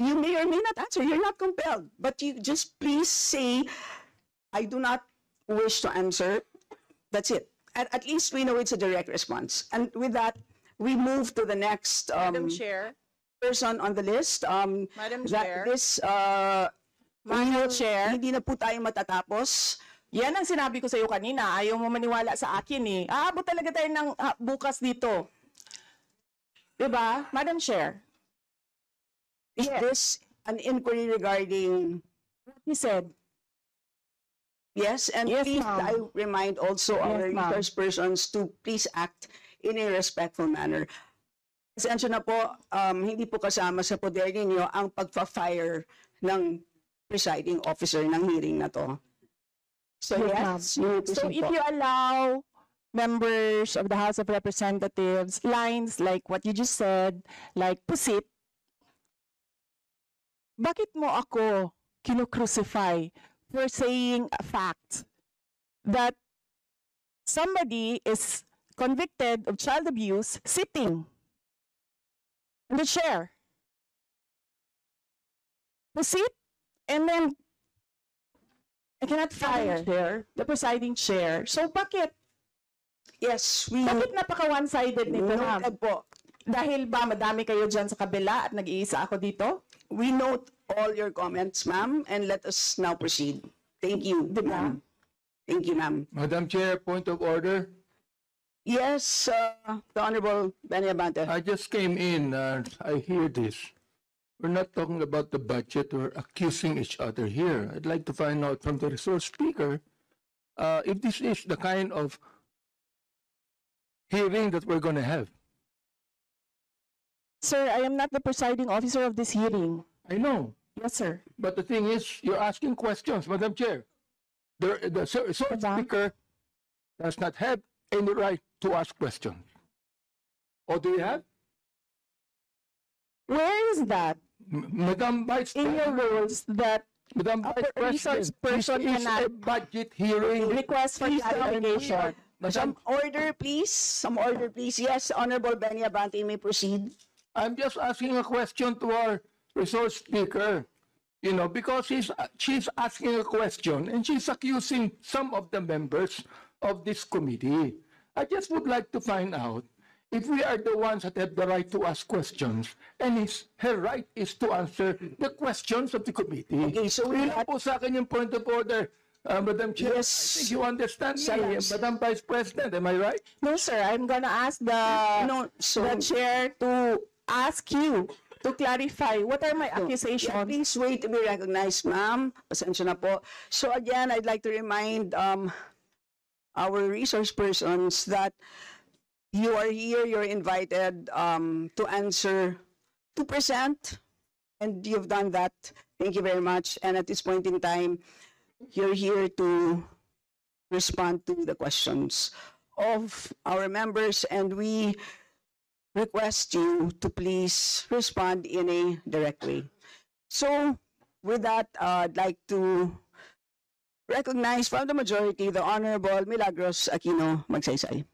You may or may not answer. You're not compelled. But you just please say, I do not wish to answer. That's it. At least we know it's a direct response. And with that, we move to the next Madam Chair. person on the list. Madam Chair. Madam Chair. Hindi na po tayo matatapos. Yan ang sinabi ko sa iyo kanina. Ayaw mo maniwala sa akin eh. Aabot talaga tayo ng bukas dito. Diba? Madam Chair. Is this an inquiry regarding what he said? Yes, and Yes, please, I ma'am. remind also our Yes, ma'am. resource persons to please act in a respectful manner. Pasensya na po, hindi po kasama sa poder ninyo ang pagpa-fire ng presiding officer ng hearing na to. So yes, you So if you allow members of the House of Representatives lines like what you just said, like pusit, bakit mo ako kinu-crucify for saying a fact that somebody is convicted of child abuse sitting in the chair? Pusit, and then I cannot fire the presiding chair. So bakit? Yes, Bakit napaka one-sided nito, ma'am? noted po. Dahil ba madami kayo dyan sa kabila at nag-iisa ako dito? We note all your comments, ma'am, and let us now proceed. Thank you, ma'am. Thank you, ma'am. Madam Chair, point of order. Yes, the Honorable Benny Abante. I just came in and I hear this. We're not talking about the budget. We're accusing each other here. I'd like to find out from the resource speaker if this is the kind of hearing that we're going to have. Sir, I am not the presiding officer of this hearing. I know, Yes, sir. but the thing is, you're asking questions, Madam Chair. The resource speaker does not have any right to ask questions. Or do you have? Where is that Madam Vice in your President, rules that Madam a Vice resource President, person this is cannot a budget hearing. request for clarification? Some order, please. Some order, please. Yes, Honorable Benny Abante, you may proceed. I'm just asking a question to our resource speaker, you know, because she's asking a question and she's accusing some of the members of this committee. I just would like to find out if we are the ones that have the right to ask questions and her right is to answer the questions of the committee. Okay, so Yun lang po sa akin yung point of order, Madam Chair. Yes. I think you understand me, Yes. Madam Vice President, am I right? No, sir. I'm gonna ask the chair to ask you to clarify what are my accusations. Yeah, please wait to be recognized, ma'am. Pasensya na po. So again, I'd like to remind our resource persons that you are here, you're invited to answer, to present, and you've done that. Thank you very much. And at this point in time, you're here to respond to the questions of our members, and we request you to please respond in a direct way. So with that, I'd like to recognize from the majority the Honorable Milagros Aquino Magsaysay.